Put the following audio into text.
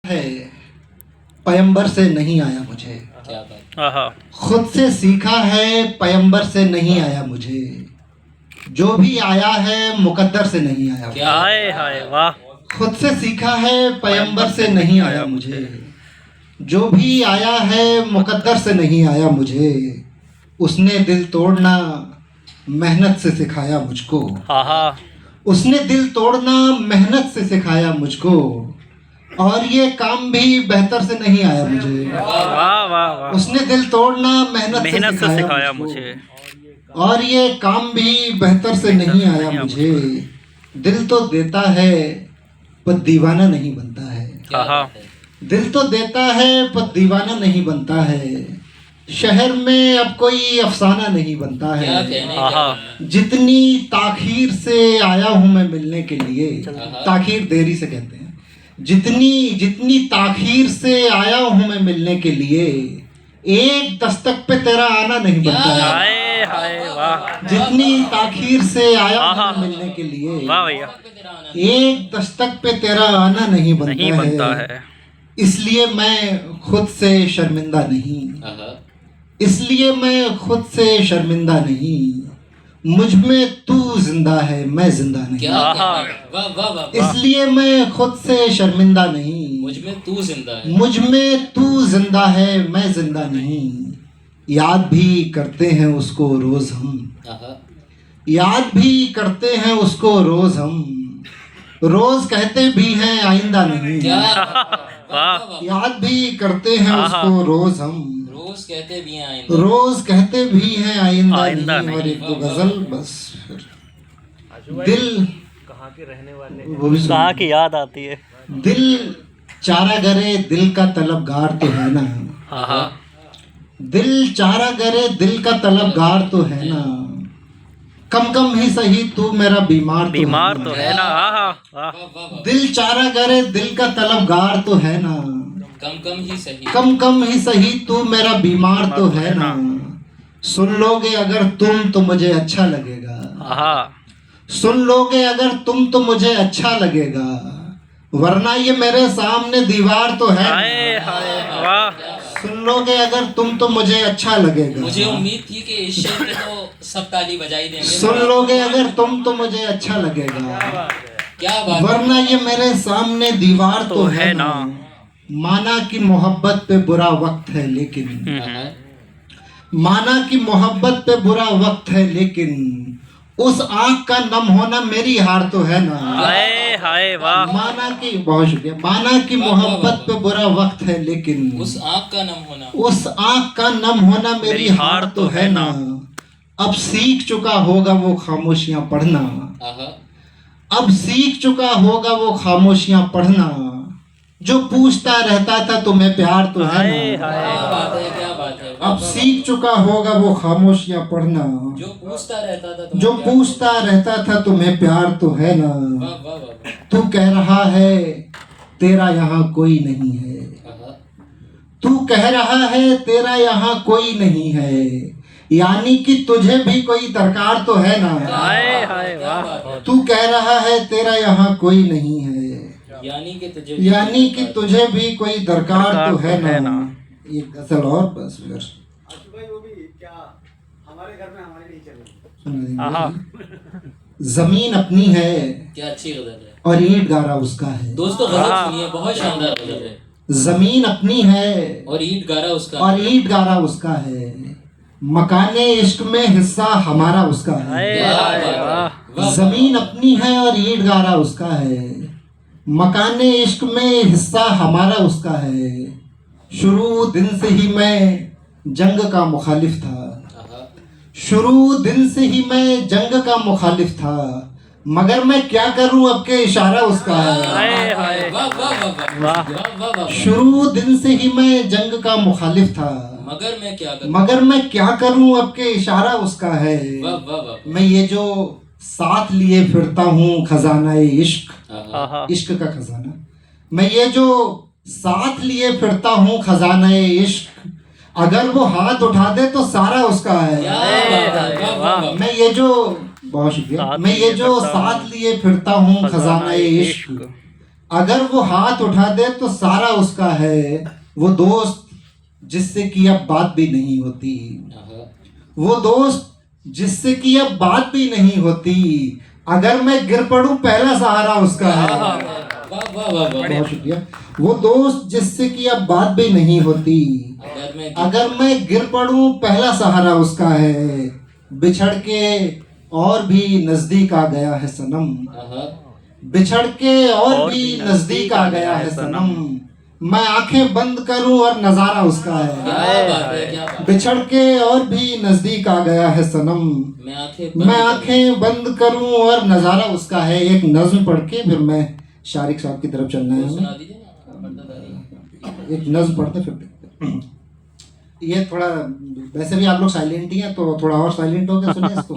है, पैगंबर से नहीं आया मुझे। क्या बात। खुद से सीखा है, पैगंबर से नहीं आया मुझे। जो भी आया है मुकद्दर से नहीं आया। क्या हाय हाय वाह। खुद से सीखा है, पैगंबर से नहीं आया मुझे। जो भी आया है मुकद्दर से नहीं आया मुझे। उसने दिल तोड़ना मेहनत से सिखाया मुझको। उसने दिल तोड़ना मेहनत से सिखाया मुझको। और ये काम भी बेहतर से नहीं आया मुझे। वाह वाह वाह। उसने दिल तोड़ना मेहनत से सिखाया मुझे। और ये काम भी बेहतर से नहीं आया मुझे। दिल तो देता है पर दीवाना नहीं बनता है। क्या बात है। दिल तो देता है पर दीवाना नहीं बनता है। शहर में अब कोई अफसाना नहीं बनता क्या है। कहने क्या। जितनी ताखीर से आया हूँ मैं मिलने के लिए, ताखीर देरी से कहते हैं, जितनी ताखीर से आया हूँ मैं मिलने के लिए, एक दस्तक पे तेरा आना नहीं बनता है। हाय हाय वाह। जितनी ताखीर से आया हूँ मैं मिलने के लिए, वाह भैया। एक दस्तक पे तेरा आना नहीं बनता है। इसलिए मैं खुद से शर्मिंदा नहीं। इसलिए मैं खुद से शर्मिंदा नहीं। मुझ में तू जिंदा है, मैं जिंदा नहीं। क्या वाह वाह वाह। इसलिए मैं खुद से शर्मिंदा नहीं। मुझ में तू जिंदा है। मुझ में तू जिंदा है, मैं जिंदा नहीं। याद भी करते हैं उसको रोज हम। याद भी करते हैं उसको रोज हम। रोज कहते भी हैं आइंदा नहीं। क्या याद भी करते हैं उसको रोज हम। रोज कहते भी हैं आइंदा। रोज कहते भी हैं आइंदा नहीं। और एक दो गजल बस फिर। दिल कहाँ के रहने वाले, वो भी कहाँ की याद आती है। दिल चारा करे दिल का तलबगार तो है ना। दिल चारा करे दिल का तलबगार तो है ना। कम ही सही तू मेरा बीमार तो है ना। दिल चारा करे दिल का तलबगार तो है ना। कम ही सही तू मेरा बीमार तो है ना। सुन लोगे अगर तुम तो मुझे अच्छा लगेगा। सुन लोगे अगर तुम तो मुझे अच्छा लगेगा। वरना ये मेरे सामने दीवार तो है। हाय हाय वाह। सुन लोगे अगर तुम तो मुझे अच्छा लगेगा। मुझे उम्मीद थी कि इस शेर पे तो सब ताली बजाई देंगे। सुन लोगे अगर तुम तो मुझे अच्छा लगेगा। क्या बात। वरना ये मेरे सामने दीवार तो है ना। माना कि मोहब्बत पे बुरा वक्त है लेकिन, माना कि मोहब्बत पे बुरा वक्त है लेकिन, उस आँख का नम होना मेरी हार तो है ना। हाय हाय वाह। माना कि बहुत शुक्रिया। माना कि मोहब्बत पे बुरा वक्त है लेकिन, उस आँख का नम होना, उस आँख का नम होना मेरी हार तो है ना। अब सीख चुका होगा वो खामोशियां पढ़ना। अब सीख चुका होगा वो खामोशियां पढ़ना। जो पूछता रहता था तुम्हें प्यार तो है ना। क्या बात है, क्या बात है। अब सीख चुका होगा वो खामोशियां पढ़ना। जो पूछता रहता था तुम्हें प्यार तो है ना। वाह वाह वाह। तू कह रहा है तेरा यहाँ कोई नहीं है। तू कह रहा है तेरा यहाँ कोई नहीं है। यानी कि तुझे भी कोई दरकार तो है ना। हाय हाय वाह। तू कह रहा है तेरा यहाँ कोई नहीं है। यानी कि तुझे भी कोई दरकार तो है ना। ये गजल और बस फिर भाई वो भी क्या हमारे घर में हमारी नहीं चल रही। जमीन अपनी है, क्या अच्छी गजल है। और ईंट गारा उसका है। दोस्तों गजल सुनिए, बहुत शानदार गजल है। जमीन अपनी है और ईंट गारा उसका है। मकाने इश्क में हिस्सा हमारा उसका है। जमीन अपनी है और ईंट गारा उसका है। मकाने इश्क में हिस्सा हमारा उसका है। शुरू दिन से ही मैं जंग का मुखालिफ था। शुरू दिन से ही मैं जंग का मुखालिफ था। मगर मैं क्या करूं अब के इशारा उसका है। शुरू दिन से ही मैं जंग का मुखालिफ था। मगर मैं क्या करूं अब के इशारा उसका है। मैं ये जो साथ लिए फिरता हूँ खजाना इश्क, इश्क का खजाना। मैं ये जो साथ लिए फिरता हूँ खजाना इश्क, अगर वो हाथ उठा दे तो सारा उसका है। मैं ये जो बहुत शुक्रिया। मैं ये जो साथ लिए फिरता हूँ खजाना इश्क, अगर वो हाथ उठा दे तो सारा उसका है, वो दोस्त जिससे कि अब बात भी नहीं होती, वो दोस्त जिससे कि अब बात भी नहीं होती, अगर मैं गिर पड़ूं पहला सहारा उसका है। वाह वाह वाह वाह। बहुत शुक्रिया। वो दोस्त जिससे कि अब बात भी नहीं होती, अगर मैं गिर पड़ूं पहला सहारा उसका है, बिछड़ के और भी नजदीक आ गया है सनम, बिछड़ के और भी नजदीक आ गया है सनम, मैं आंखें बंद करूं और नजारा उसका है। क्या बात है, क्या बात है। बिछड़ के और भी नजदीक आ गया है सनम, मैं आंखें बंद करूं और नजारा उसका है। एक नज्म पढ़ के फिर मैं शारिक साहब की तरफ चलना है सुना हमें। दीजिए ना, पर्दादारी। एक नज्म पढ़ते फिर देखते हैं। ये थोड़ा, वैसे भी आप लोग साइलेंट ही हैं तो थोड़ा और साइलेंट होकर सुनिए इसको।